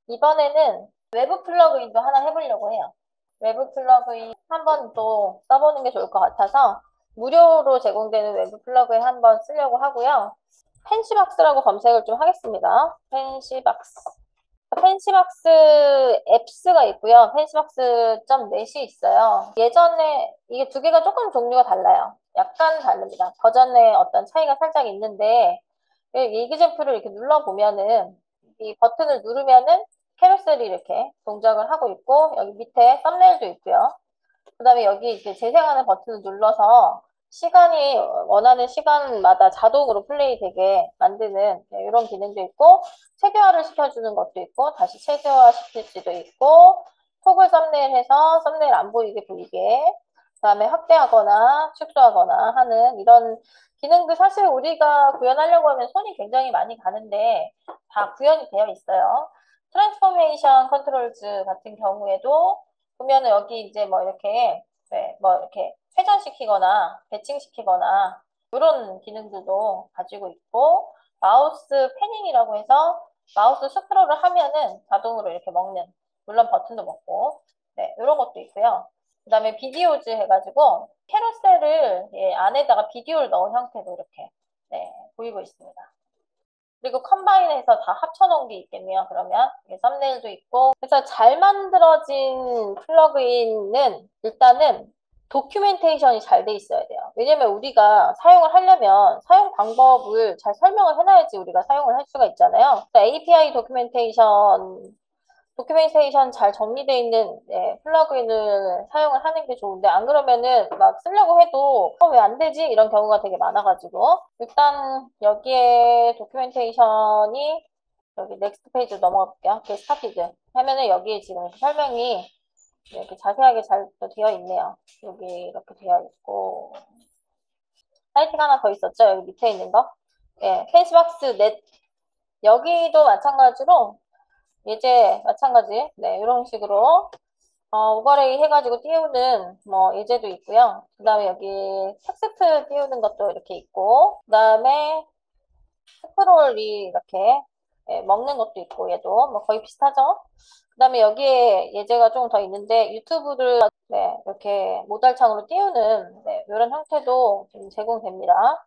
이번에는 외부 플러그인도 하나 해보려고 해요. 외부 플러그인 한번 또 써보는 게 좋을 것 같아서 무료로 제공되는 외부 플러그인 한번 쓰려고 하고요. 펜시박스라고 검색을 좀 하겠습니다. 펜시박스. 펜시박스 앱스가 있고요. 펜시박스.net이 있어요. 예전에 이게 두 개가 조금 종류가 달라요. 약간 다릅니다. 버전의 어떤 차이가 살짝 있는데 일기젠프를 이렇게 눌러보면은 이 버튼을 누르면은 캐ro셀이 이렇게 동작을 하고 있고 여기 밑에 썸네일도 있고요. 그 다음에 여기 이제 재생하는 버튼을 눌러서 시간이 원하는 시간마다 자동으로 플레이 되게 만드는 이런 기능도 있고 최대화를 시켜주는 것도 있고 다시 최대화 시킬 수도 있고 토글 썸네일 해서 썸네일 안 보이게 보이게 그 다음에 확대하거나 축소하거나 하는 이런 기능도 사실 우리가 구현하려고 하면 손이 굉장히 많이 가는데 다 구현이 되어 있어요. 트랜스포메이션 컨트롤즈 같은 경우에도 보면은 여기 이제 뭐 이렇게 뭐 이렇게 회전시키거나 배칭시키거나 이런 기능들도 가지고 있고 마우스 패닝이라고 해서 마우스 스크롤을 하면은 자동으로 이렇게 먹는 물론 버튼도 먹고 네 이런 것도 있고요. 그 다음에 비디오즈 해가지고 캐러셀을 안에다가 비디오를 넣은 형태로 이렇게 네, 보이고 있습니다. 그리고 컴바인해서 다 합쳐놓은 게 있겠네요. 그러면 썸네일도 있고 그래서 잘 만들어진 플러그인은 일단은 도큐멘테이션이 잘 돼 있어야 돼요. 왜냐면 우리가 사용을 하려면 사용 방법을 잘 설명을 해놔야지 우리가 사용을 할 수가 있잖아요. API 도큐멘테이션 잘 정리되어 있는 플러그인을 사용을 하는 게 좋은데 안 그러면은 막 쓰려고 해도 왜 안 되지? 이런 경우가 되게 많아가지고 일단 여기에 도큐멘테이션이 여기 넥스트 페이지로 넘어가 볼게요. 스타티드 하면은 여기에 지금 설명이 이렇게 자세하게 잘 되어 있네요. 여기 이렇게 되어 있고 사이트가 하나 더 있었죠? 여기 밑에 있는 거. 펜시박스 넷 여기도 마찬가지로 예제 마찬가지 네 이런 식으로 오버레이 해가지고 띄우는 뭐 예제도 있고요. 그 다음에 여기 텍스트 띄우는 것도 이렇게 있고 그 다음에 스크롤이 이렇게 먹는 것도 있고 얘도 뭐 거의 비슷하죠. 그 다음에 여기에 예제가 좀 더 있는데 유튜브를 네, 이렇게 모달창으로 띄우는 네, 이런 형태도 좀 제공됩니다.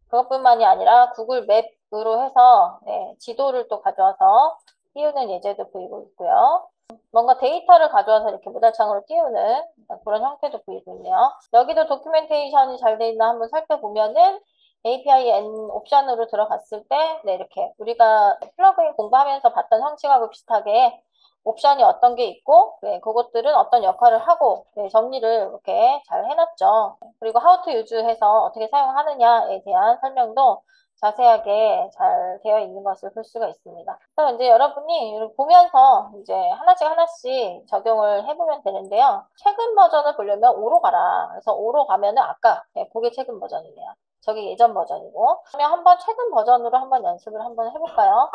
그것뿐만이 아니라 구글 맵으로 해서 네, 지도를 또 가져와서 띄우는 예제도 보이고 있고요. 뭔가 데이터를 가져와서 이렇게 모달창으로 띄우는 그런 형태도 보이고 있네요. 여기도 도큐멘테이션이 잘 돼 있나 한번 살펴보면은 API N 옵션으로 들어갔을 때, 네, 이렇게 우리가 플러그인 공부하면서 봤던 형식하고 비슷하게 옵션이 어떤 게 있고, 네, 그것들은 어떤 역할을 하고, 네, 정리를 이렇게 잘 해놨죠. 그리고 how to use 해서 어떻게 사용하느냐에 대한 설명도 자세하게 잘 되어 있는 것을 볼 수가 있습니다. 그래서 이제 여러분이 보면서 이제 하나씩 하나씩 적용을 해보면 되는데요. 최근 버전을 보려면 5로 가라. 그래서 5로 가면은 아까 그게 최근 버전이네요. 저게 예전 버전이고. 그러면 한번 최근 버전으로 한번 연습을 한번 해볼까요?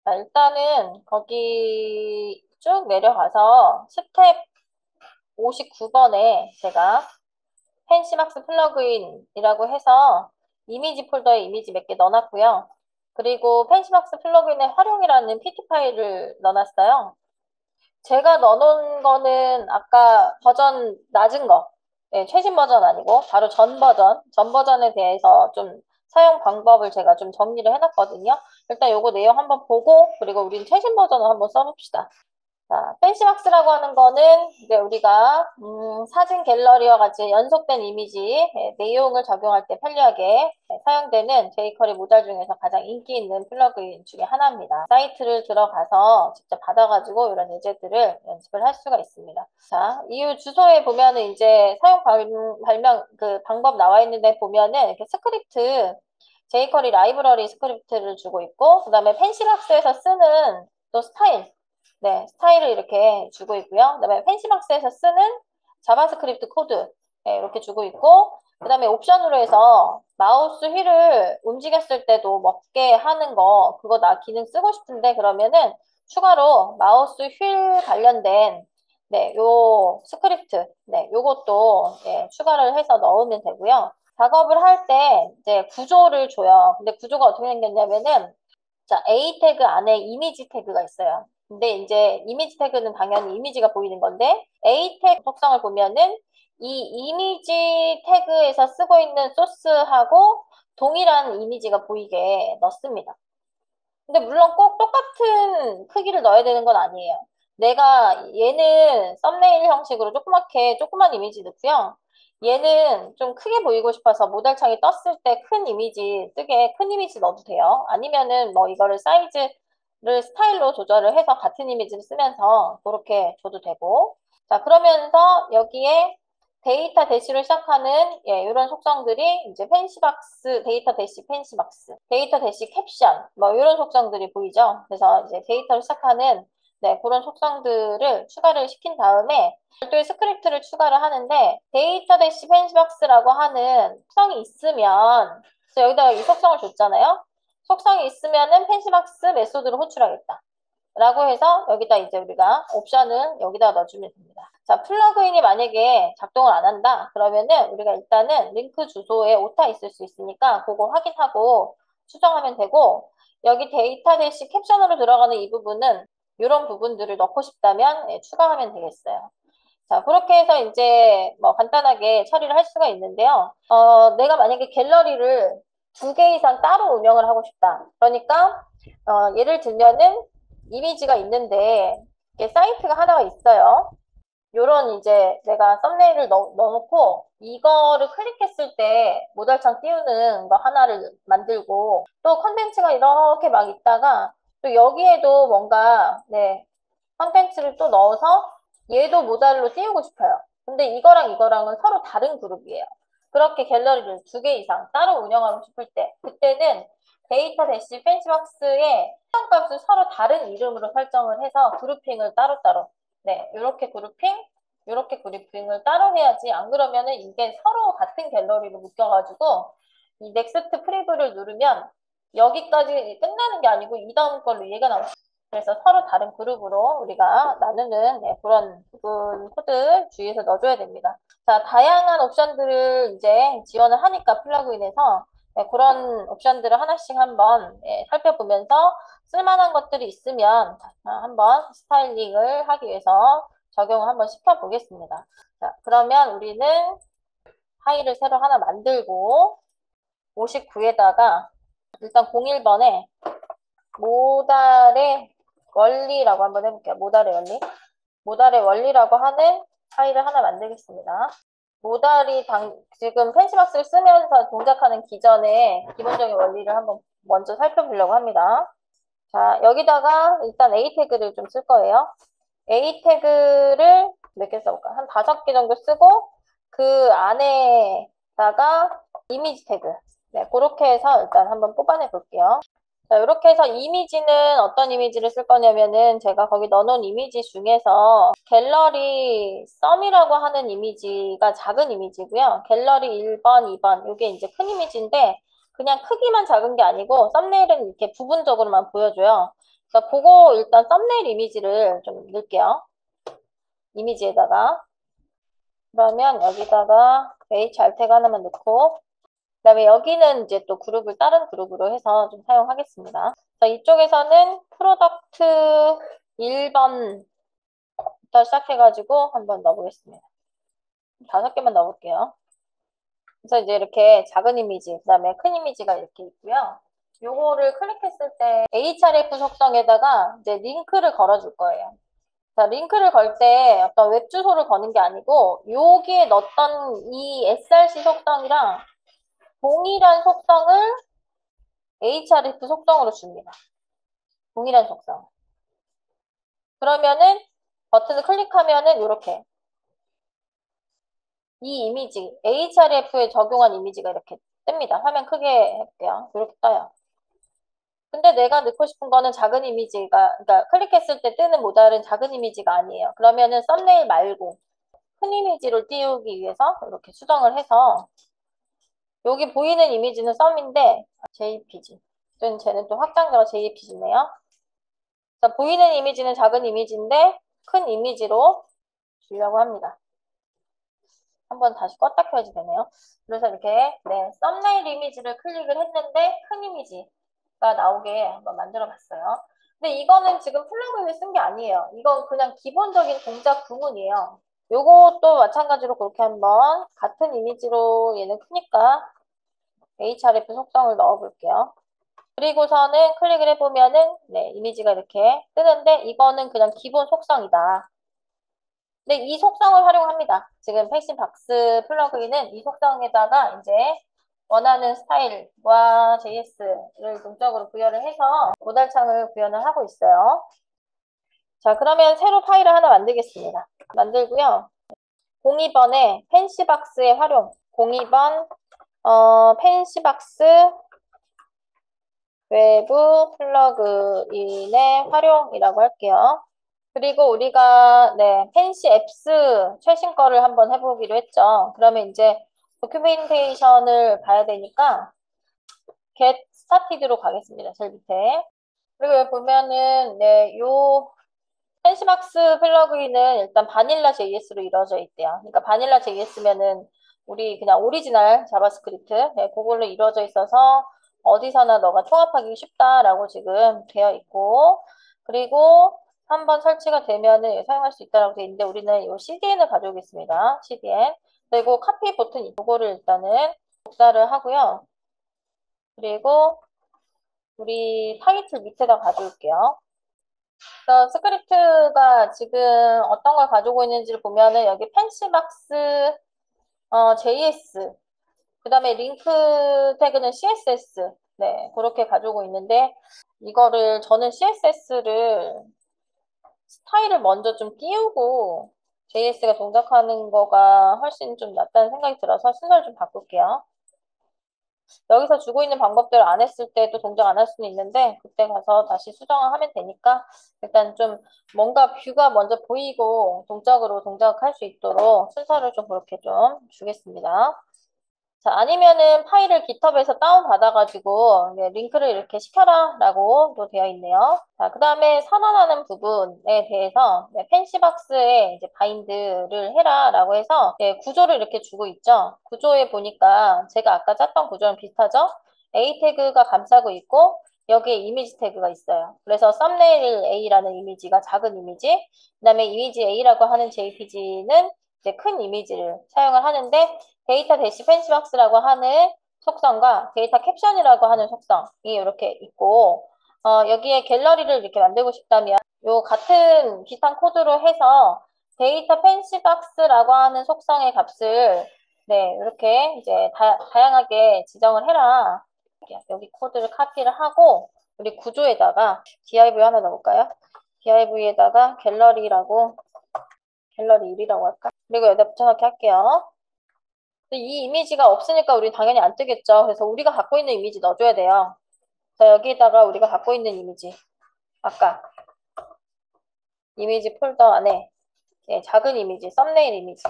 자, 일단은 거기 쭉 내려가서 스텝 59번에 제가 펜시막스 플러그인이라고 해서 이미지 폴더에 이미지 몇 개 넣어놨고요. 그리고 펜시막스 플러그인의 활용이라는 PT 파일을 넣어놨어요. 제가 넣어놓은 거는 아까 버전 낮은 거, 최신 버전 아니고 바로 전 버전에 대해서 좀 사용 방법을 제가 좀 정리를 해놨거든요. 일단 요거 내용 한번 보고 그리고 우린 최신 버전을 한번 써봅시다. 자, 펜시박스라고 하는 거는 이제 우리가 사진 갤러리와 같이 연속된 이미지 내용을 적용할 때 편리하게 사용되는 jQuery 모듈 중에서 가장 인기 있는 플러그인 중에 하나입니다. 사이트를 들어가서 직접 받아가지고 이런 예제들을 연습을 할 수가 있습니다. 자, 이후 주소에 보면은 이제 사용 발명 그 방법 나와 있는데 보면은 이렇게 스크립트 jQuery 라이브러리 스크립트를 주고 있고 그 다음에 펜시박스에서 쓰는 또 스타일 네, 스타일을 이렇게 주고 있고요. 그다음에 펜시박스에서 쓰는 자바스크립트 코드 네, 이렇게 주고 있고 그 다음에 옵션으로 해서 마우스 휠을 움직였을 때도 먹게 하는 거 그거 나 기능 쓰고 싶은데 그러면은 추가로 마우스 휠 관련된 네, 요 스크립트 네, 요것도 예, 추가를 해서 넣으면 되고요. 작업을 할 때 이제 구조를 줘요. 근데 구조가 어떻게 생겼냐면은 자, A 태그 안에 이미지 태그가 있어요. 근데 이제 이미지 태그는 당연히 이미지가 보이는 건데 A 태그 속성을 보면은 이 이미지 태그에서 쓰고 있는 소스하고 동일한 이미지가 보이게 넣습니다. 근데 물론 꼭 똑같은 크기를 넣어야 되는 건 아니에요. 내가 얘는 썸네일 형식으로 조그맣게 조그만 이미지 넣고요. 얘는 좀 크게 보이고 싶어서 모델창이 떴을 때 큰 이미지 뜨게 큰 이미지 넣어도 돼요. 아니면은 뭐 이거를 사이즈를 스타일로 조절을 해서 같은 이미지를 쓰면서 그렇게 줘도 되고. 자, 그러면서 여기에 데이터 대시로 시작하는 이런 속성들이 이제 펜시박스, 데이터 대시 펜시박스, 데이터 대시 캡션 뭐 이런 속성들이 보이죠. 그래서 이제 데이터를 시작하는 그런 속성들을 추가를 시킨 다음에 별도의 스크립트를 추가를 하는데 데이터 대시 펜시박스라고 하는 속성이 있으면 그래서 여기다가 이 속성을 줬잖아요. 속성이 있으면은 펜시박스 메소드를 호출하겠다. 라고 해서 여기다 이제 우리가 옵션을 여기다 넣어주면 됩니다. 자, 플러그인이 만약에 작동을 안 한다. 그러면은 우리가 일단은 링크 주소에 오타 있을 수 있으니까 그거 확인하고 수정하면 되고 여기 데이터 대시 캡션으로 들어가는 이 부분은 이런 부분들을 넣고 싶다면 추가하면 되겠어요. 자, 그렇게 해서 이제 뭐 간단하게 처리를 할 수가 있는데요. 내가 만약에 갤러리를 2개 이상 따로 운영을 하고 싶다. 그러니까 예를 들면은 이미지가 있는데 이게 사이트가 하나가 있어요. 요런 이제 내가 썸네일을 넣어놓고 이거를 클릭했을 때 모달창 띄우는 거 하나를 만들고 또 컨텐츠가 이렇게 막 있다가 또 여기에도 뭔가 컨텐츠를 또 넣어서 얘도 모달로 띄우고 싶어요. 근데 이거랑 이거랑은 서로 다른 그룹이에요. 그렇게 갤러리를 2개 이상 따로 운영하고 싶을 때 그때는 데이터 대시 펜치박스에 값을 서로 다른 이름으로 설정을 해서 그룹핑을 따로따로 이렇게 그룹핑을 따로 해야지 안 그러면은 이게 서로 같은 갤러리로 묶여가지고 이 넥스트 프리뷰를 누르면 여기까지 끝나는 게 아니고 이 다음 걸로 얘가 나옵니다. 그래서 서로 다른 그룹으로 우리가 나누는 그런 부분 코드 주의해서 넣어줘야 됩니다. 자, 다양한 옵션들을 이제 지원을 하니까 플러그인에서 그런 옵션들을 하나씩 한번 살펴보면서 쓸만한 것들이 있으면 한번 스타일링을 하기 위해서 적용을 한번 시켜보겠습니다. 자, 그러면 우리는 파일을 새로 하나 만들고 59에다가 일단 01번에 모달의 원리라고 한번 해볼게요. 모달의 원리. 모달의 원리라고 하는 파일을 하나 만들겠습니다. 모달이 지금 펜시박스를 쓰면서 동작하는 기전에 기본적인 원리를 한번 먼저 살펴보려고 합니다. 자, 여기다가 일단 A 태그를 좀 쓸 거예요. A 태그를 몇 개 써볼까? 한 5개 정도 쓰고 그 안에다가 이미지 태그 그렇게 해서 일단 한번 뽑아내 볼게요. 자, 이렇게 해서 이미지는 어떤 이미지를 쓸 거냐면은 제가 거기 넣어놓은 이미지 중에서 갤러리 썸이라고 하는 이미지가 작은 이미지고요. 갤러리 1번, 2번 이게 이제 큰 이미지인데 그냥 크기만 작은 게 아니고 썸네일은 이렇게 부분적으로만 보여줘요. 그래서 그거 일단 썸네일 이미지를 좀 넣을게요. 이미지에다가 그러면 여기다가 HR 태그 하나만 넣고 그다음에 여기는 이제 또 그룹을 다른 그룹으로 해서 좀 사용하겠습니다. 자, 이쪽에서는 프로덕트 1번부터 시작해가지고 한번 넣어보겠습니다. 5개만 넣어볼게요. 그래서 이제 이렇게 작은 이미지, 그다음에 큰 이미지가 이렇게 있고요. 요거를 클릭했을 때 href 속성에다가 이제 링크를 걸어줄 거예요. 자, 링크를 걸 때 어떤 웹 주소를 거는 게 아니고 여기에 넣었던 이 src 속성이랑 동일한 속성을 href 속성으로 줍니다. 동일한 속성. 그러면은 버튼을 클릭하면은 이렇게 이 이미지, href에 적용한 이미지가 이렇게 뜹니다. 화면 크게 해볼게요. 이렇게 떠요. 근데 내가 넣고 싶은 거는 작은 이미지가, 그러니까 클릭했을 때 뜨는 모달은 작은 이미지가 아니에요. 그러면은 썸네일 말고 큰 이미지를 띄우기 위해서 이렇게 수정을 해서 여기 보이는 이미지는 썸인데 JPG. 쟤는 또 확장자가 JPG네요. 자, 보이는 이미지는 작은 이미지인데 큰 이미지로 주려고 합니다. 한번 다시 껐다 켜야지 되네요. 그래서 이렇게 썸네일 이미지를 클릭을 했는데 큰 이미지가 나오게 한번 만들어 봤어요. 근데 이거는 지금 플러그인을 쓴 게 아니에요. 이건 그냥 기본적인 동작 구문이에요. 요것도 마찬가지로 그렇게 한번 같은 이미지로 얘는 크니까 href 속성을 넣어 볼게요. 그리고서는 클릭을 해보면은 네, 이미지가 이렇게 뜨는데 이거는 그냥 기본 속성이다. 근데 이 속성을 활용합니다. 지금 팩신박스 플러그인은 이 속성에다가 이제 원하는 스타일과 JS를 동적으로 구현을 해서 모달창을 구현을 하고 있어요. 자, 그러면 새로 파일을 하나 만들겠습니다. 만들고요. 02번에 펜시박스의 활용. 02번 펜시박스 외부 플러그인의 활용이라고 할게요. 그리고 우리가 네, 펜시 앱스 최신 거를 한번 해보기로 했죠. 그러면 이제 도큐멘테이션을 봐야 되니까 get started로 가겠습니다. 제일 밑에. 그리고 여기 보면은 네, 요 펜시박스 플러그인은 일단 바닐라 JS로 이루어져 있대요. 그러니까 바닐라 JS면은 우리 그냥 오리지널 자바스크립트 네, 그걸로 이루어져 있어서 어디서나 너가 통합하기 쉽다라고 지금 되어 있고 그리고 한번 설치가 되면은 사용할 수 있다라고 되어 있는데 우리는 이 CDN을 가져오겠습니다. CDN 그리고 카피 버튼 이거를 일단은 복사를 하고요. 그리고 우리 타이틀 밑에다 가져올게요. 그래서 스크립트가 지금 어떤 걸 가지고 있는지를 보면은 여기 펜시박스 JS 그 다음에 링크 태그는 CSS 네 그렇게 가지고 있는데 이거를 저는 CSS를 스타일을 먼저 좀 띄우고 JS가 동작하는 거가 훨씬 좀 낫다는 생각이 들어서 순서를 좀 바꿀게요. 여기서 주고 있는 방법대로 안 했을 때도 동작 안 할 수는 있는데 그때 가서 다시 수정을 하면 되니까 일단 좀 뭔가 뷰가 먼저 보이고 동작으로 동작할 수 있도록 순서를 좀 그렇게 좀 주겠습니다. 자, 아니면은 파일을 GitHub에서 다운받아가지고 링크를 이렇게 시켜라 라고 또 되어 있네요. 자, 그 다음에 선언하는 부분에 대해서 펜시박스에 이제 바인드를 해라 라고 해서 구조를 이렇게 주고 있죠. 구조에 보니까 제가 아까 짰던 구조랑 비슷하죠? A 태그가 감싸고 있고 여기에 이미지 태그가 있어요. 그래서 썸네일 A라는 이미지가 작은 이미지, 그 다음에 이미지 A라고 하는 JPG는 이제 큰 이미지를 사용을 하는데 데이터 대시 펜시박스라고 하는 속성과 데이터 캡션이라고 하는 속성이 이렇게 있고 여기에 갤러리를 이렇게 만들고 싶다면 요 같은 비슷한 코드로 해서 데이터 펜시박스라고 하는 속성의 값을 네 이렇게 이제 다양하게 지정을 해라. 여기 코드를 카피를 하고 우리 구조에다가 div 하나 넣어볼까요? div에다가 갤러리라고 갤러리 1이라고 할까? 그리고 여기다 붙여넣기 할게요. 이 이미지가 없으니까 우리 당연히 안 뜨겠죠. 그래서 우리가 갖고 있는 이미지 넣어줘야 돼요. 자, 여기다가 우리가 갖고 있는 이미지. 아까 이미지 폴더 안에 작은 이미지, 썸네일 이미지.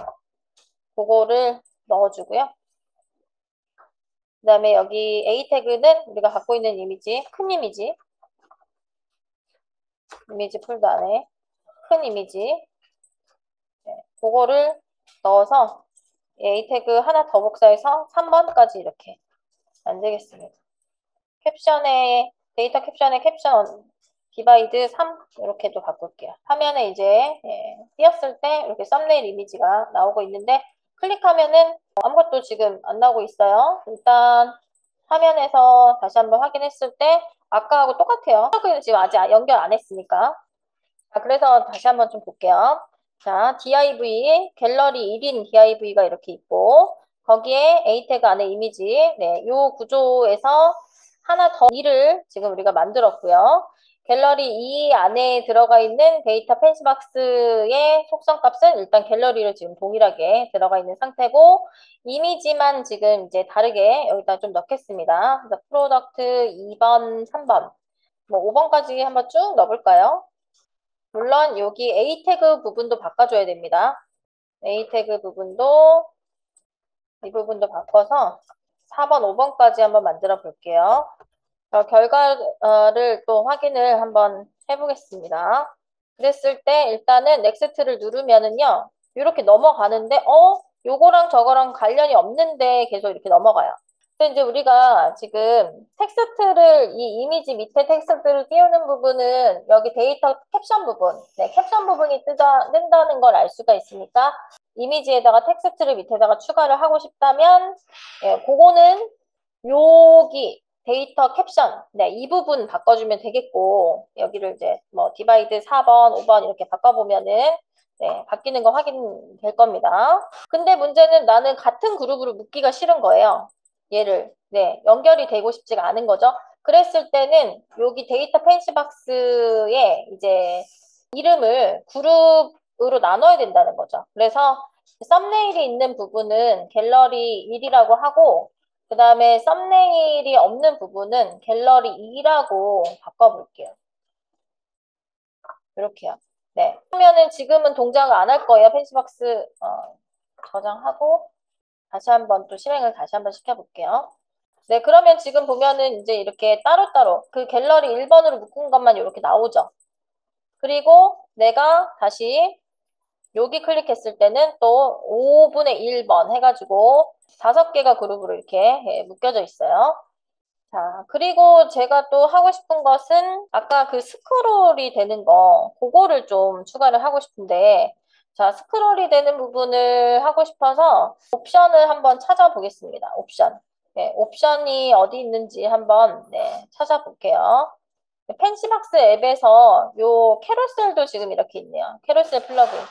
그거를 넣어주고요. 그 다음에 여기 A 태그는 우리가 갖고 있는 이미지, 큰 이미지. 이미지 폴더 안에 큰 이미지. 그거를 넣어서 A 태그 하나 더 복사해서 3번까지 이렇게 만들겠습니다. 캡션에 데이터 캡션에 캡션 디바이드 3 이렇게도 바꿀게요. 화면에 이제 띄었을 때 이렇게 썸네일 이미지가 나오고 있는데 클릭하면은 아무것도 지금 안 나오고 있어요. 일단 화면에서 다시 한번 확인했을 때 아까하고 똑같아요. 플러그인은 지금 아직 연결 안 했으니까. 자, 그래서 다시 한번 좀 볼게요. 자, div 갤러리 1인 div가 이렇게 있고 거기에 a 태그 안에 이미지 네, 요 구조에서 하나 더 2를 지금 우리가 만들었고요. 갤러리 2 안에 들어가 있는 데이터 펜시박스의 속성값은 일단 갤러리로 지금 동일하게 들어가 있는 상태고 이미지만 지금 이제 다르게 여기다 좀 넣겠습니다. 그래서 프로덕트 2번, 3번, 뭐 5번까지 한번 쭉 넣어볼까요? 물론 여기 A 태그 부분도 바꿔줘야 됩니다. A 태그 부분도 이 부분도 바꿔서 4번, 5번까지 한번 만들어 볼게요. 결과를 또 확인을 한번 해보겠습니다. 그랬을 때 일단은 넥스트를 누르면은요. 이렇게 넘어가는데 요거랑 저거랑 관련이 없는데 계속 이렇게 넘어가요. 근데 이제 우리가 지금 텍스트를, 이 이미지 밑에 텍스트를 띄우는 부분은 여기 데이터 캡션 부분, 네, 캡션 부분이 뜬다는 걸 알 수가 있으니까 이미지에다가 텍스트를 밑에다가 추가를 하고 싶다면, 예, 그거는 여기 데이터 캡션, 네, 이 부분 바꿔주면 되겠고, 여기를 이제 뭐 디바이드 4번, 5번 이렇게 바꿔보면은, 네, 바뀌는 거 확인될 겁니다. 근데 문제는 나는 같은 그룹으로 묶기가 싫은 거예요. 얘를. 네, 연결이 되고 싶지가 않은 거죠. 그랬을 때는 여기 데이터 펜시박스에 이제 이름을 그룹으로 나눠야 된다는 거죠. 그래서 썸네일이 있는 부분은 갤러리 1이라고 하고, 그 다음에 썸네일이 없는 부분은 갤러리 2라고 바꿔볼게요. 이렇게요. 네. 그러면은 지금은 동작을 안 할 거예요. 펜시박스 저장하고 다시 한번 또 실행을 다시 한번 시켜볼게요. 네, 그러면 지금 보면은 이제 이렇게 따로따로 그 갤러리 1번으로 묶은 것만 이렇게 나오죠. 그리고 내가 다시 여기 클릭했을 때는 또 5분의 1번 해가지고 5개가 그룹으로 이렇게 묶여져 있어요. 자, 그리고 제가 또 하고 싶은 것은 아까 그 스크롤이 되는 거, 그거를 좀 추가를 하고 싶은데, 자, 스크롤이 되는 부분을 하고 싶어서 옵션을 한번 찾아보겠습니다. 옵션. 네, 옵션이 어디 있는지 한번 네, 찾아볼게요. 펜시박스 앱에서 요 캐ro셀도 지금 이렇게 있네요. 캐ro셀 플러그인.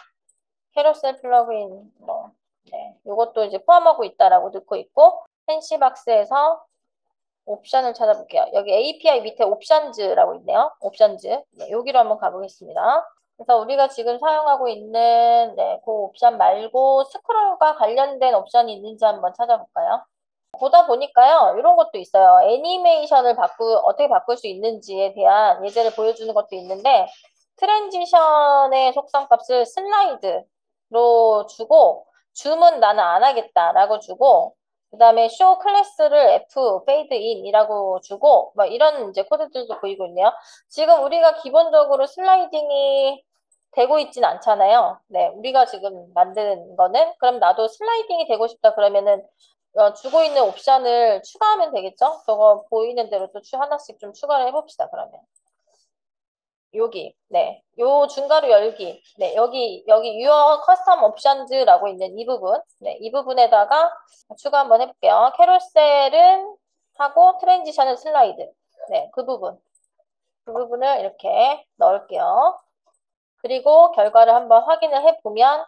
캐ro셀 플러그인 뭐 네, 요것도 이제 포함하고 있다라고 넣고 있고 펜시박스에서 옵션을 찾아볼게요. 여기 API 밑에 옵션즈라고 있네요. 옵션즈. 네, 여기로 한번 가보겠습니다. 그래서 우리가 지금 사용하고 있는 네, 그 옵션 말고 스크롤과 관련된 옵션이 있는지 한번 찾아볼까요? 보다 보니까요, 이런 것도 있어요. 애니메이션을 어떻게 바꿀 수 있는지에 대한 예제를 보여주는 것도 있는데, 트랜지션의 속성값을 슬라이드로 주고, 줌은 나는 안 하겠다라고 주고, 그 다음에 쇼 클래스를 F, 페이드 인이라고 주고, 뭐 이런 이제 코드들도 보이고 있네요. 지금 우리가 기본적으로 슬라이딩이 되고 있진 않잖아요. 네, 우리가 지금 만드는 거는, 그럼 나도 슬라이딩이 되고 싶다 그러면은, 주고 있는 옵션을 추가하면 되겠죠? 저거 보이는 대로 또 하나씩 좀 추가를 해봅시다, 그러면. 여기, 네. 요 중괄호 열기. 네, 여기 Your Custom Options라고 있는 이 부분. 네, 이 부분에다가 추가 한번 해볼게요. 캐롤셀은 하고 트랜지션은 슬라이드. 네, 그 부분. 그 부분을 이렇게 넣을게요. 그리고 결과를 한번 확인을 해보면,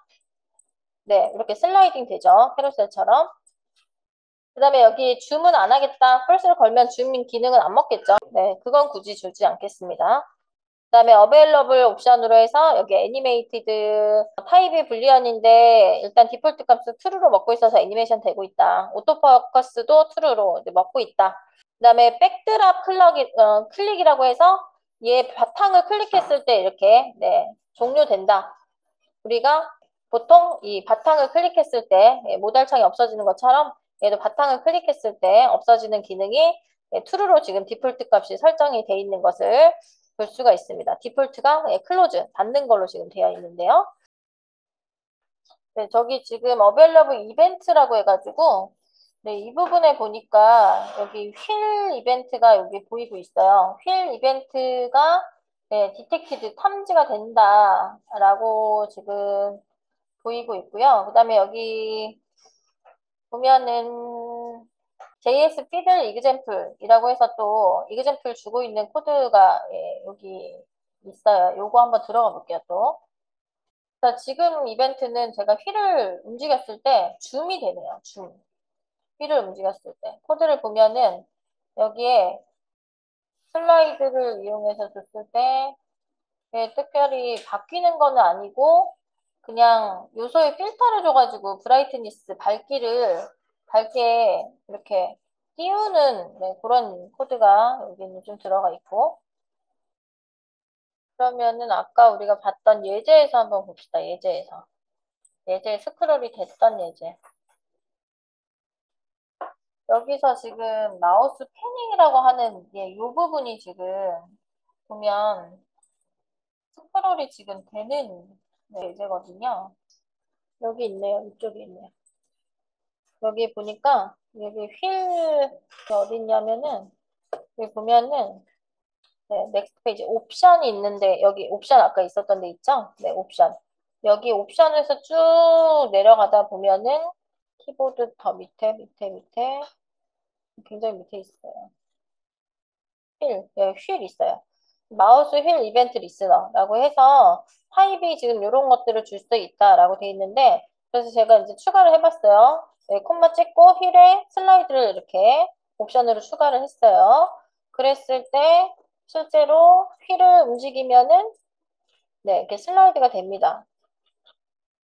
네, 이렇게 슬라이딩 되죠? 캐롤셀처럼. 그 다음에 여기 줌은 안 하겠다. 펄스를 걸면 줌 기능은 안 먹겠죠. 네, 그건 굳이 주지 않겠습니다. 그 다음에 available 옵션으로 해서 여기 애니메이티드 타입이 불리언인데 일단 디폴트 값을 true로 먹고 있어서 애니메이션 되고 있다. 오토포커스도 true로 먹고 있다. 그 다음에 백드랍 클릭이라고 해서 얘 바탕을 클릭했을 때 이렇게 네, 종료된다. 우리가 보통 이 바탕을 클릭했을 때 모달창이 없어지는 것처럼 얘도 바탕을 클릭했을 때 없어지는 기능이 true로 지금 디폴트 값이 설정이 되어 있는 것을 볼 수가 있습니다. 디폴트가 클로즈, 닫는 걸로 지금 되어 있는데요. 네, 저기 지금 available 이벤트라고 해가지고 네, 이 부분에 보니까 여기 휠 이벤트가 여기 보이고 있어요. 휠 이벤트가 네, 디텍티드 탐지가 된다라고 지금 보이고 있고요. 그 다음에 여기 보면은 JS 피들 이그젬플이라고 해서 또 이그젬플 주고 있는 코드가 여기 있어요. 요거 한번 들어가 볼게요, 또. 자, 지금 이벤트는 제가 휠을 움직였을 때 줌이 되네요, 줌. 휠을 움직였을 때. 코드를 보면은 여기에 슬라이드를 이용해서 줬을 때 특별히 바뀌는 거는 아니고 그냥 요소에 필터를 줘가지고 브라이트니스 밝기를 밝게 이렇게 띄우는 네, 그런 코드가 여기는 좀 들어가 있고 그러면은 아까 우리가 봤던 예제에서 한번 봅시다. 예제 스크롤이 됐던 예제 여기서 지금 마우스 패닝이라고 하는 이 부분이 지금 보면 스크롤이 지금 되는 네, 예제거든요. 여기 있네요. 이쪽에 있네요. 여기 보니까 여기 휠 어디 있냐면은 여기 보면은 네, 넥스트 페이지 옵션이 있는데 여기 옵션 아까 있었던 데 있죠? 네, 옵션. 여기 옵션에서 쭉 내려가다 보면은 키보드 더 밑에 굉장히 밑에 있어요. 여기 휠 있어요. 마우스 휠 이벤트 리스너라고 해서 타입이 지금 이런 것들을 줄 수 있다라고 돼 있는데 그래서 제가 이제 추가를 해봤어요. 네, 콤마 찍고 휠에 슬라이드를 이렇게 옵션으로 추가를 했어요. 그랬을 때 실제로 휠을 움직이면은 네, 이렇게 슬라이드가 됩니다.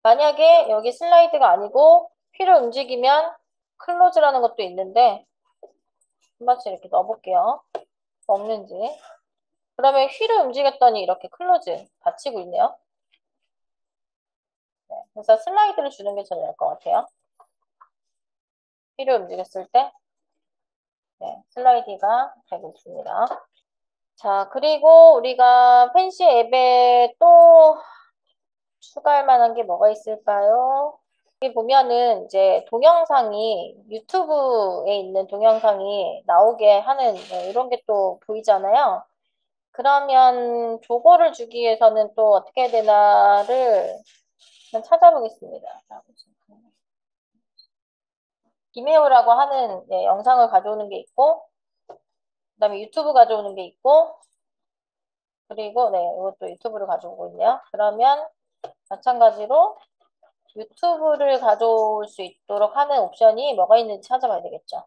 만약에 여기 슬라이드가 아니고 휠을 움직이면 클로즈라는 것도 있는데 한 번씩 이렇게 넣어볼게요. 없는지. 그러면 휠을 움직였더니 이렇게 클로즈 닫히고 있네요. 네, 그래서 슬라이드를 주는 게 제일 나을 것 같아요. 휠을 움직였을 때 네, 슬라이드가 되고 있습니다. 자, 그리고 우리가 펜시 앱에 또 추가할 만한 게 뭐가 있을까요? 여기 보면은 이제 동영상이 유튜브에 있는 동영상이 나오게 하는 네, 이런 게 또 보이잖아요. 그러면 조거를 주기 위해서는 또 어떻게 해야 되나를 한번 찾아보겠습니다. 기메오라고 하는 네, 영상을 가져오는 게 있고 그다음에 유튜브 가져오는 게 있고 그리고 네, 이것도 유튜브를 가져오고 있네요. 그러면 마찬가지로 유튜브를 가져올 수 있도록 하는 옵션이 뭐가 있는지 찾아봐야 되겠죠.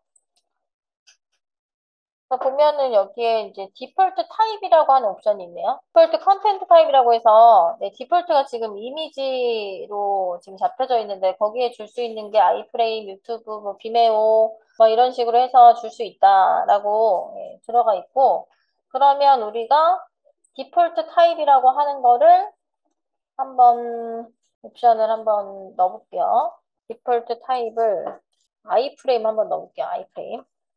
보면은 여기에 이제 디폴트 타입이라고 하는 옵션이 있네요. 디폴트 컨텐트 타입이라고 해서 네, 디폴트가 지금 이미지로 지금 잡혀져 있는데 거기에 줄 수 있는 게 아이프레임, 유튜브, 뭐 비메오 뭐 이런 식으로 해서 줄 수 있다라고 예, 들어가 있고 그러면 우리가 디폴트 타입이라고 하는 거를 한번 옵션을 한번 넣어볼게요. 디폴트 타입을 아이프레임 한번 넣어볼게요.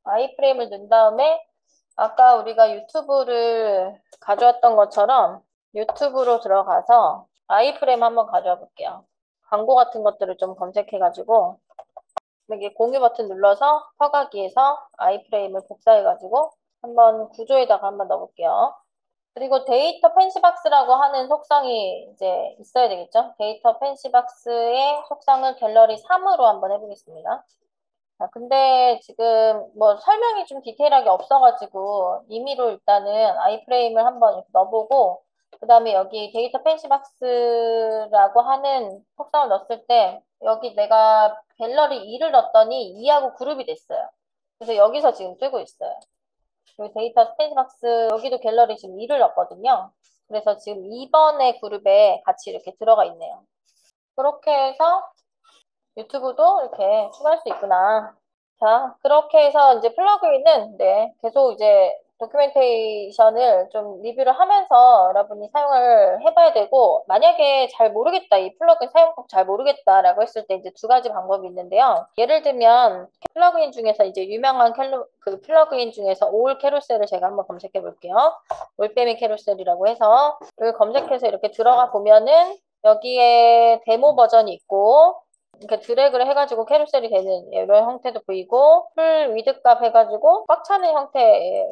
아이프레임을 넣은 다음에 아까 우리가 유튜브를 가져왔던 것처럼 유튜브로 들어가서 아이프레임 한번 가져와 볼게요. 광고 같은 것들을 좀 검색해가지고 여기 공유 버튼 눌러서 허가기에서 아이프레임을 복사해가지고 한번 구조에다가 한번 넣어볼게요. 그리고 데이터 펜시박스라고 하는 속성이 이제 있어야 되겠죠? 데이터 펜시박스의 속성을 갤러리 3으로 한번 해보겠습니다. 근데 지금 뭐 설명이 좀 디테일하게 없어가지고 임의로 일단은 아이프레임을 한번 이렇게 넣어보고 그 다음에 여기 데이터 펜시박스라고 하는 속성을 넣었을 때 여기 내가 갤러리 2를 넣었더니 2하고 그룹이 됐어요. 그래서 여기서 지금 뜨고 있어요. 여기 데이터 펜시박스 여기도 갤러리 지금 2를 넣었거든요. 그래서 지금 2번의 그룹에 같이 이렇게 들어가 있네요. 그렇게 해서 유튜브도 이렇게 추가할 수 있구나. 자, 그렇게 해서 이제 플러그인은 네, 계속 이제 도큐멘테이션을 좀 리뷰를 하면서 여러분이 사용을 해봐야 되고 만약에 잘 모르겠다, 이 플러그인 사용법 잘 모르겠다라고 했을 때 이제 두 가지 방법이 있는데요. 예를 들면 플러그인 중에서 이제 유명한 그 플러그인 중에서 올 캐로셀을 제가 한번 검색해 볼게요. 올빼미 캐로셀이라고 해서 이걸 검색해서 이렇게 들어가 보면은 여기에 데모 버전이 있고 이렇게 드래그를 해가지고 캐ro셀이 되는 이런 형태도 보이고 풀 위드 값 해가지고 꽉 차는 형태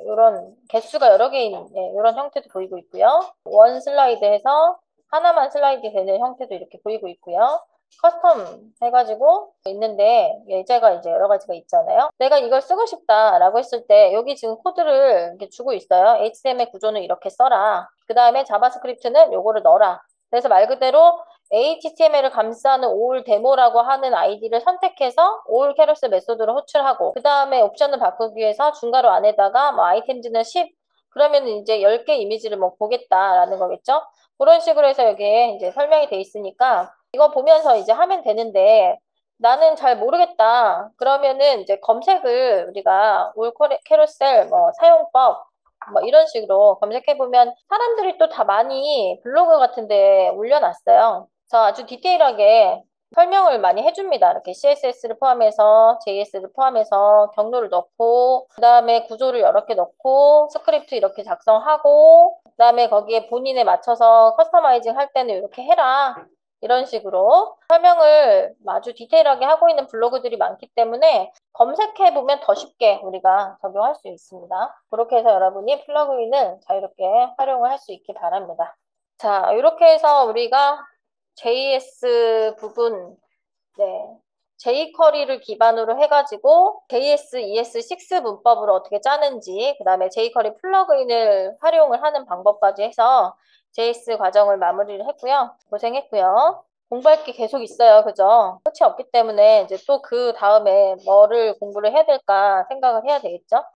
이런 개수가 여러 개인 이런 형태도 보이고 있고요. 원 슬라이드 해서 하나만 슬라이드 되는 형태도 이렇게 보이고 있고요. 커스텀 해가지고 있는데 예제가 이제 여러 가지가 있잖아요. 내가 이걸 쓰고 싶다라고 했을 때 여기 지금 코드를 이렇게 주고 있어요. HTML 구조는 이렇게 써라. 그 다음에 자바스크립트는 요거를 넣어라. 그래서 말 그대로 HTML을 감싸는 all 데모라고 하는 아이디를 선택해서 all 캐러셀 메소드로 호출하고 그 다음에 옵션을 바꾸기 위해서 중괄호 안에다가 뭐 아이템즈는 10 그러면 이제 10개 이미지를 뭐 보겠다라는 거겠죠. 그런 식으로 해서 여기에 이제 설명이 돼 있으니까 이거 보면서 이제 하면 되는데 나는 잘 모르겠다. 그러면은 이제 검색을 우리가 all 캐러셀 뭐 사용법 뭐 이런 식으로 검색해보면 사람들이 또 다 많이 블로그 같은데 올려놨어요. 그래서 아주 디테일하게 설명을 많이 해줍니다. 이렇게 CSS를 포함해서 JS를 포함해서 경로를 넣고 그 다음에 구조를 여러 개 넣고 스크립트 이렇게 작성하고 그 다음에 거기에 본인에 맞춰서 커스터마이징 할 때는 이렇게 해라. 이런 식으로 설명을 아주 디테일하게 하고 있는 블로그들이 많기 때문에 검색해보면 더 쉽게 우리가 적용할 수 있습니다. 그렇게 해서 여러분이 플러그인을 자유롭게 활용을 할 수 있기 바랍니다. 자, 이렇게 해서 우리가 JS 부분, 네, jQuery를 기반으로 해가지고 JS, ES6 문법으로 어떻게 짜는지, 그 다음에 jQuery 플러그인을 활용을 하는 방법까지 해서 JS 과정을 마무리를 했고요. 고생했고요. 공부할 게 계속 있어요. 그죠? 끝이 없기 때문에 이제 또 그 다음에 뭐를 공부를 해야 될까 생각을 해야 되겠죠?